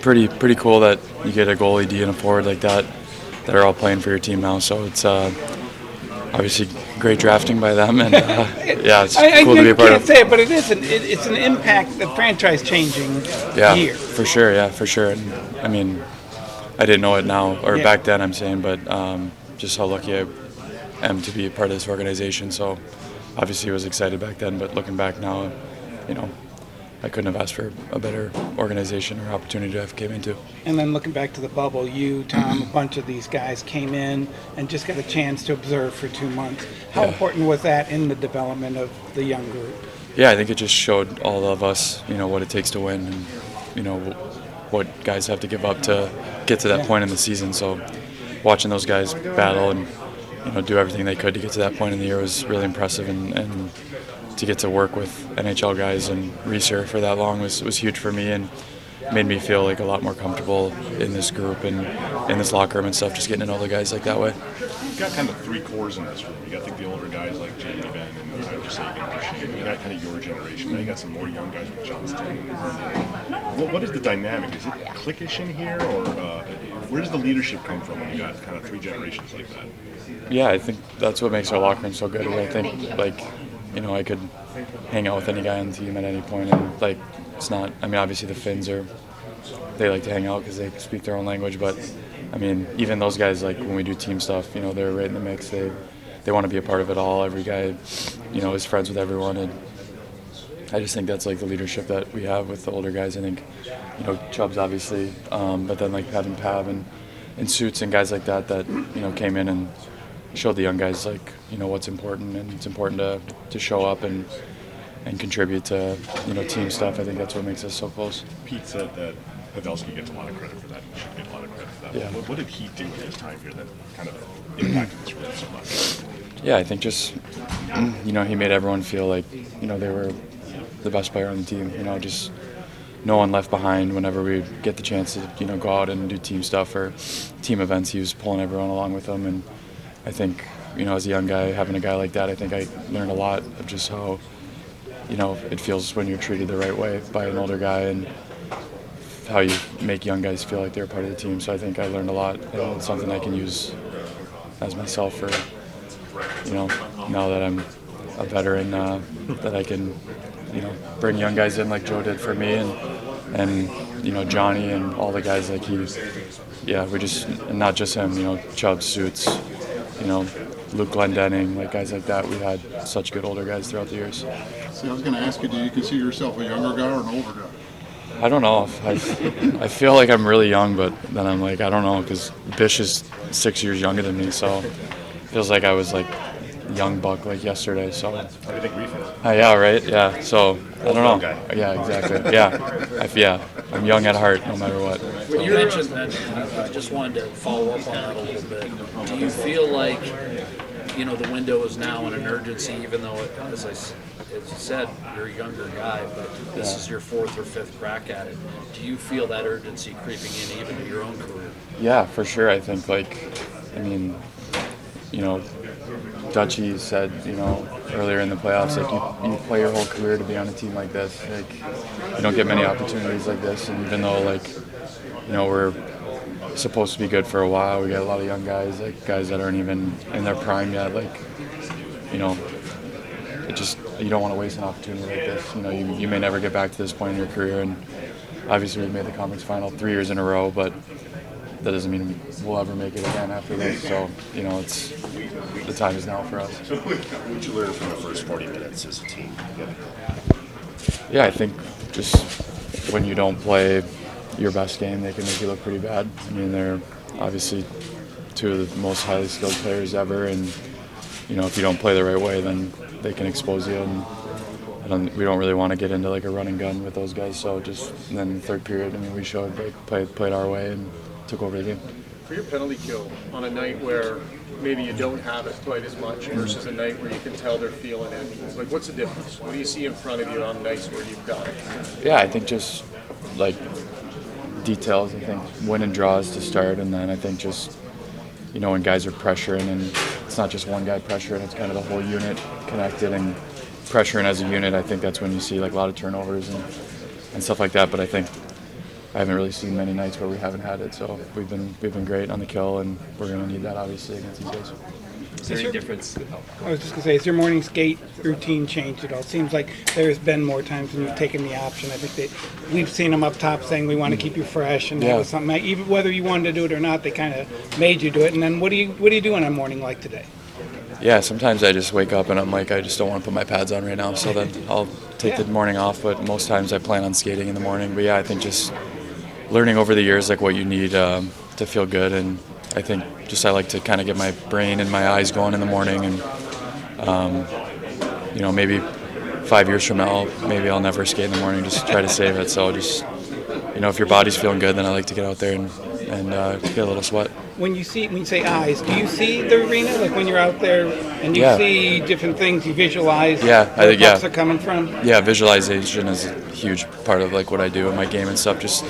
pretty cool that you get a goalie, D, and a forward like that are all playing for your team now. So it's obviously great drafting by them, and yeah, it's cool to be a part of. I can't say it, but it is it's an impact, the franchise changing year. For sure, yeah, for sure. And I mean, I didn't know it now or back then. I'm saying, but just how lucky I am to be a part of this organization. So obviously, I was excited back then, but looking back now, you know, I couldn't have asked for a better organization or opportunity to have came into. And then looking back to the bubble, you, Tom, a bunch of these guys came in and just got a chance to observe for 2 months. How important was that in the development of the young group? Yeah, I think it just showed all of us, what it takes to win and, what guys have to give up to get to that point in the season. So watching those guys battle and, do everything they could to get to that point in the year was really impressive, and to get to work with NHL guys and Reeser for that long was huge for me, and made me feel like a lot more comfortable in this group and in this locker room and stuff, just getting to know the guys like that way. You've got kind of three cores in this group. You got the older guys like Jamie, Ben, and I would just say you got kind of your generation. Now you got some more young guys with Johnston. What is the dynamic? Is it cliquish in here, or where does the leadership come from when you got kind of three generations like that? Yeah, I think that's what makes our locker room so good. I think I could hang out with any guy on the team at any point, and it's not. I mean, obviously the Finns they like to hang out because they speak their own language, but I mean, even those guys, when we do team stuff, they're right in the mix. They want to be a part of it all. Every guy, is friends with everyone, and I just think that's the leadership that we have with the older guys. I think, Chubb's obviously, but then having Pav and Suits and guys like that came in and showed the young guys what's important, and it's important to show up and contribute to team stuff. I think that's what makes us so close. Pete said that Pavelski gets a lot of credit for that. He should get a lot of credit for that. Yeah. What did he do in his time here that kind of impacted this group so much? Yeah, I think just he made everyone feel like they were the best player on the team. Just no one left behind. Whenever we get the chance to go out and do team stuff or team events, he was pulling everyone along with him. And I think as a young guy, having a guy like that, I think I learned a lot of just how it feels when you're treated the right way by an older guy, and how you make young guys feel like they're part of the team. So I think I learned a lot, and it's something I can use as myself for, now that I'm a veteran, that I can, bring young guys in like Joe did for me, and Johnny and all the guys we just, and not just him, Chubb, Suits, Luke Glendenning, guys like that. We had such good older guys throughout the years. See, I was going to ask you, do you consider yourself a younger guy or an older guy? I don't know. I feel like I'm really young, but then I'm I don't know, because Bish is 6 years younger than me, so it feels like I was young buck yesterday. So. How do you think Reef is? Yeah, right. Yeah. So I don't know. Guy. Yeah, exactly. Yeah. I'm young at heart, no matter what. Well, you mentioned that. I just wanted to follow up on that a little bit. Do you feel like the window is now in an urgency, even though, as you said, you're a younger guy, but this is your fourth or fifth crack at it. Do you feel that urgency creeping in even to your own career? Yeah, for sure. I think, Dutchie said, earlier in the playoffs, you play your whole career to be on a team like this. You don't get many opportunities like this, and even though, we're supposed to be good for a while, we got a lot of young guys, guys that aren't even in their prime yet, it just, you don't want to waste an opportunity like this. You may never get back to this point in your career, and obviously we made the conference final 3 years in a row, but that doesn't mean we'll ever make it again after this. So, it's the time is now for us. What did you learn from the first 40 minutes as a team? Yeah, I think just when you don't play your best game, they can make you look pretty bad. I mean, they're obviously two of the most highly skilled players ever, and if you don't play the right way, then they can expose you. And we don't really want to get into a run and gun with those guys. So and then the third period, we showed played our way and took over the game. For your penalty kill on a night where maybe you don't have it quite as much versus a night where you can tell they're feeling it, what's the difference? What do you see in front of you on nights where you've got it? Yeah, I think just details. I think win and draws to start, and then I think just when guys are pressuring, and it's not just one guy pressuring, it's kind of the whole unit connected and pressuring as a unit. I think that's when you see a lot of turnovers and stuff like that. But I think I haven't really seen many nights where we haven't had it. So we've been great on the kill, and we're going to need that obviously against these guys. Is there any difference? I was just going to say, has your morning skate routine changed at all? It seems like there's been more times when you've taken the option. I think that we've seen them up top saying we want to keep you fresh, and that was something that, even whether you wanted to do it or not, they kind of made you do it. And then what do you do on a morning like today? Yeah, sometimes I just wake up and I'm like, I just don't want to put my pads on right now, so then I'll take the morning off. But most times I plan on skating in the morning. But yeah, I think just learning over the years like what you need to feel good, and I think just I like to kind of get my brain and my eyes going in the morning, and maybe 5 years from now, maybe I'll never skate in the morning. Just try to save it. So just if your body's feeling good, then I like to get out there and get a little sweat. When you say eyes, do you see the arena? Like when you're out there and you see different things, you visualize where the pucks are coming from? Yeah, visualization is a huge part of like what I do in my game and stuff. Just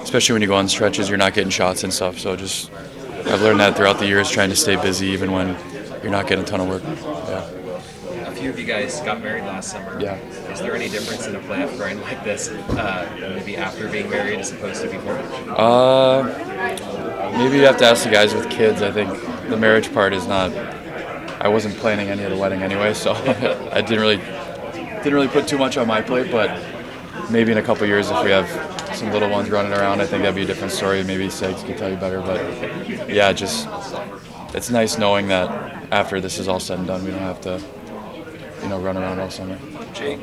especially when you go on stretches, you're not getting shots and stuff. So just I've learned that throughout the years, trying to stay busy even when you're not getting a ton of work. Yeah. A few of you guys got married last summer. Yeah. Is there any difference in a playoff grind like this, maybe after being married as opposed to before? Maybe you have to ask the guys with kids. I think the marriage part is not. I wasn't planning any of the wedding anyway, so I didn't really put too much on my plate. But maybe in a couple years, if we have some little ones running around, I think that'd be a different story. Maybe Segs could tell you better. But yeah, it's nice knowing that after this is all said and done, we don't have to run around all summer. Jake,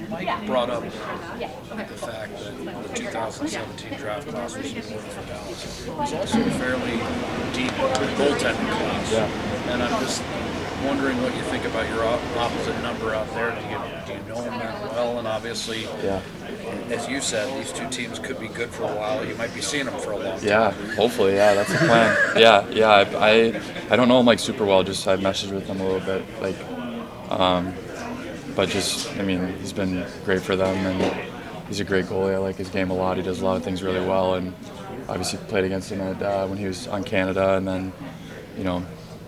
Mike brought up the fact that the 2017 draft class was important for Dallas. It was also a fairly deep goaltending class. Yeah. And I'm just wondering what you think about your opposite number out there. Do you know him that well? And obviously, as you said, these two teams could be good for a while. You might be seeing them for a long time. Yeah, hopefully, that's the plan. I don't know him like super well. Just I've messaged with him a little bit, but he's been great for them, and he's a great goalie. I like his game a lot. He does a lot of things really well, and obviously played against him when he was on Canada, and then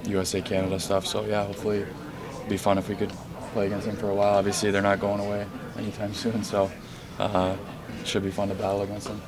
USA Canada stuff. So yeah, hopefully it'd be fun if we could play against him for a while. Obviously they're not going away anytime soon, so it should be fun to battle against him.